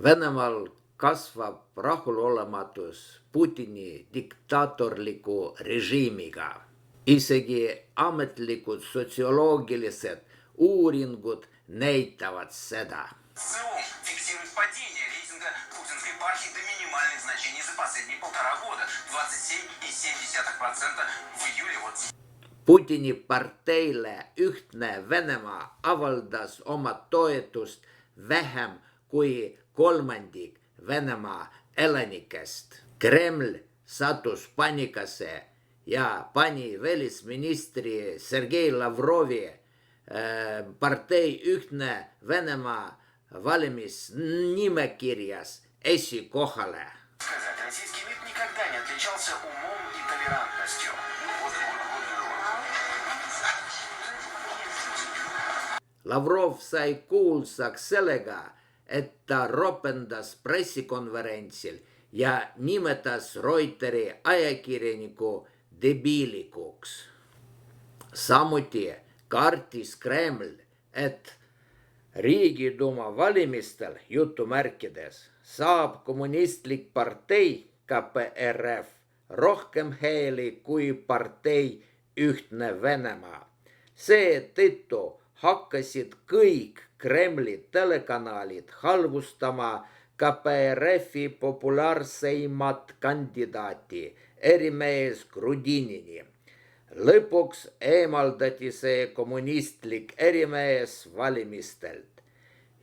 Venemaal kasvab rahulolematus Putini diktaatorliku režiimiga. Isegi ametlikud sotsioloogilised uuringud näitavad seda. ЦИОМ фиксирует падение рейтинга путинской партии до минимальных значений за последние 1,5 года. 27,7% в июле. Putini parteile Ühtne Venemaa avaldas oma toetust vähem kui kolmandik Venemaa elanikest. Kreml sattus paanikasse ja pani välisministri Sergei Lavrovi partei Ühtne Venemaa valimisnimekirjas esikohale. Российский МИД никогда не отличался умом и толерантностью. Lavrov sai kuulsaks sellega, et ta ropendas pressikonverentsil ja nimetas Reuteri ajakirjaniku debiilikuks. Samuti kartis Kreml, et Riigiduuma valimistel jutumärkides saab kommunistlik partei KPRF rohkem hääli kui partei Ühtne Venemaa. Seetõttu hakkasid kõik Kremli telekanalid halvustama KPRF-i populaarseimat kandidaati ärimees Grudinini. Lõpuks eemaldati see kommunistlik ärimees valimistelt.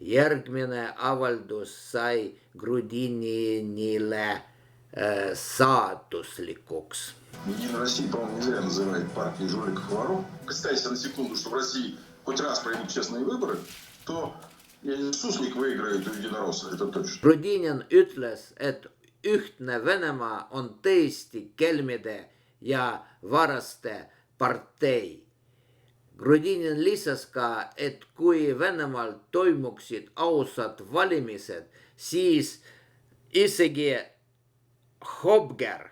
Järgmine avaldus sai Grudinile saatuslikuks. Единая Россия, по-моему, не зря называет партией жуликов и воров. Представьте себе на секунду, что в России хоть раз пройдут честные выборы, то Суслик выиграет у единоросса, это точно. Grudinin ütles, et Ühtne Venemaa on tõesti kelmide ja varaste partei. Grudinin lisas ka, et kui Venemaal toimuksid ausad valimised, siis isegi Hobger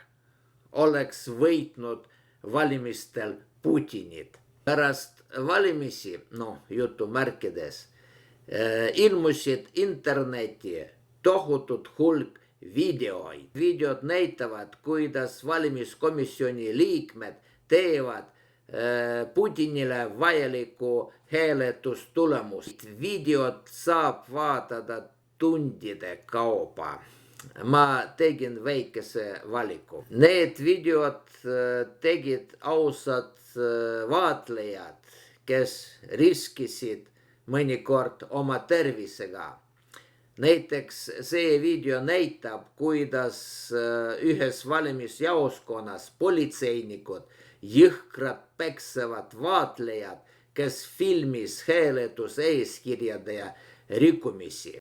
oleks võitnud valimistel Putinit. Pärast valimisi, jutumärkides, ilmusid interneti tohutud hulk videoid. Videod näitavad, kuidas valimiskomisjoni liikmed teevad Putinile vajaliku hääletustulemust. Videot saab vaadata tundide kaupa. Ma tegin väikese valiku. Need videod tegid ausad vaatlejad, kes riskisid mõnikord oma tervisega. Näiteks see video näitab, kuidas ühes valimisjaoskonnas politseinikud jõhkrad peksevad vaatlejad, kes filmis hääletuse eeskirjade rikkumisi.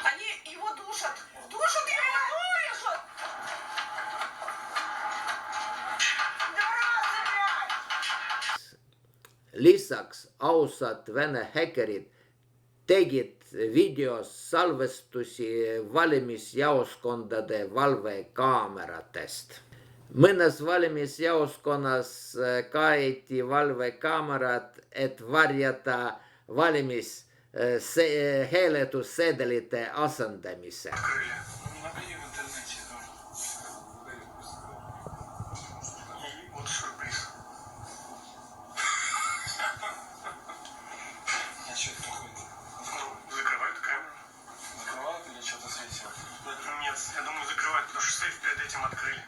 Они его душат! Душат его! Душат! Lisaks ausad Vene häkkerid tegid videos salvestusi valimisjaoskondade valvekaameratest. Mõnes valimisjaoskonnas kaeti valvekaamerad, et varjata hääletussedelite asendamise. Я думаю, закрывают, потому что сейф перед этим открыли,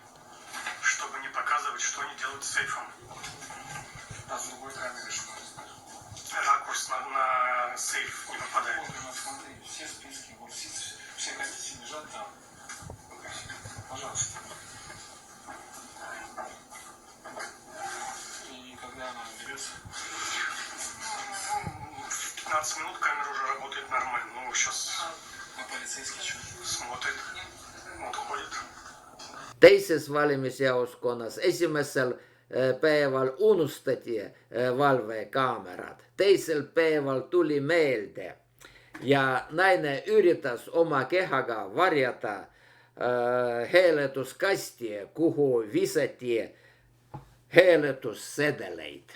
чтобы не показывать, что они делают с сейфом. А с другой камеры что? Ракурс на сейф не попадает. Вот, смотри, все списки, вот все кости лежат там. Пожалуйста. И когда она наберется? В 15 минут камера уже это нормально. Ну, сейчас полицейский что? Смотрит, вот ходит. Teises valimisjaoskonnas esimesel päeval unustati valvekaamerad. Teisel päeval tuli meelde ja naine üritas oma kehaga varjata hääletuskasti, kuhu visati hääletussedeleid.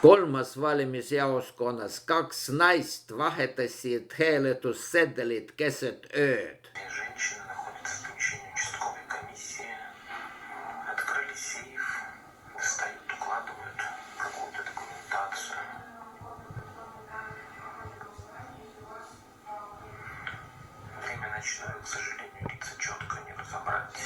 Kolmas valimisjaoskonnas 2 naist vahetasid hääletussedelid keset ööd. Женщина находится в помещении участковой комиссии. Открыли сейф, достают, укладывают какую-то документацию. Время ночное, к сожалению, лица четко не разобрать.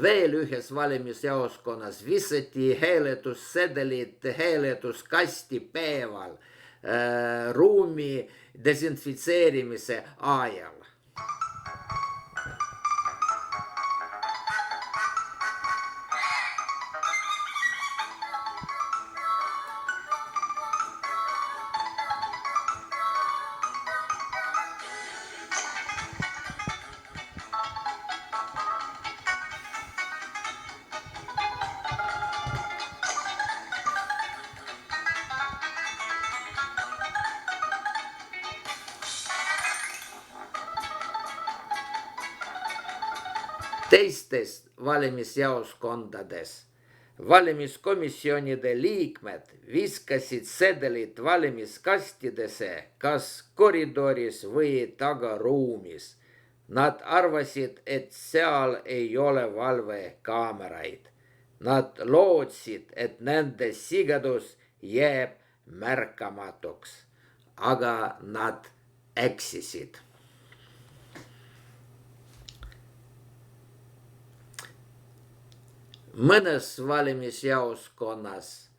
Veel ühes valimisjaoskonnas visati hääletussedelid hääletuskasti päeval ruumi desinfitseerimise ajal. Teistes valimisjaoskondades valimiskomisjonide liikmed viskasid sedelid valimiskastidesse kas koridoris või tagaruumis. Nad arvasid, et seal ei ole valvekaameraid. Nad lootsid, et nende sigadus jääb märkamatuks, aga nad eksisid. Mõnes valimisjaoskonnas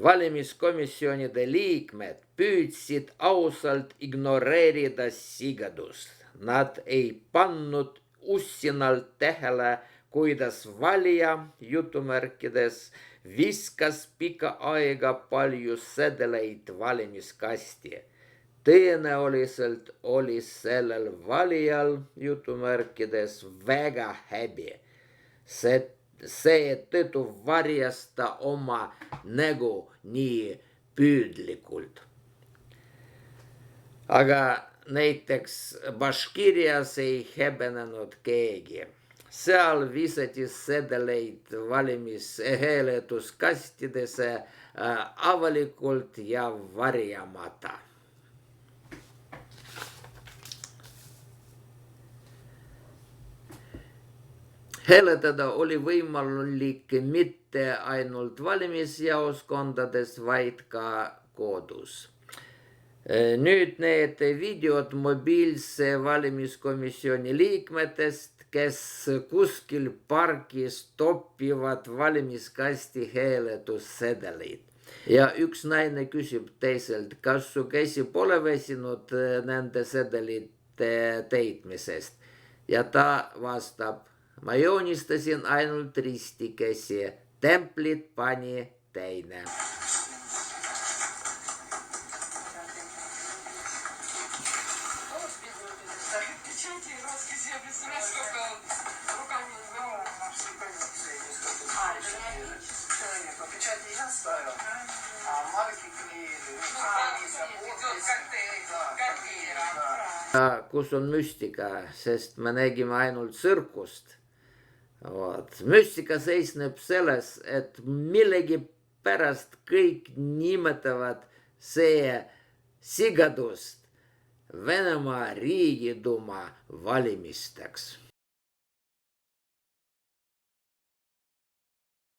valimiskomisjonide liikmed püüdsid ausalt ignoreerida sigadust. Nad ei pannud ussinalt tähele, kuidas valija jutumärkides viskas pikka aega palju sedeleid valimiskasti. Tõenäoliselt oli sellel valijal jutumärkides väga häbi. Seetõttu varjas ta oma nägu nii püüdlikult. Aga näiteks Baškirias ei häbenenud keegi. Seal visati sedeleid hääletuskastidesse avalikult ja varjamata. Hääletada oli võimalik mitte ainult valimisjaoskondades, vaid ka kodus. Nüüd need videod mobiilse valimiskomisjoni liikmetest, kes kuskil pargis topivad valimiskasti hääletussedeleid. Ja üks naine küsib teiselt, kas su käsi pole väsinud nende sedelite täitmisest. Ja ta vastab, ma joonistasin ainult ristikesi, templit pani teine. Печати я ставил, а марки клеили. kus on müstika, sest me nägime ainult tsirkust. Müstika seisneb selles, et millegipärast kõik nimetavad see sigadust Venemaa Riigiduuma valimisteks.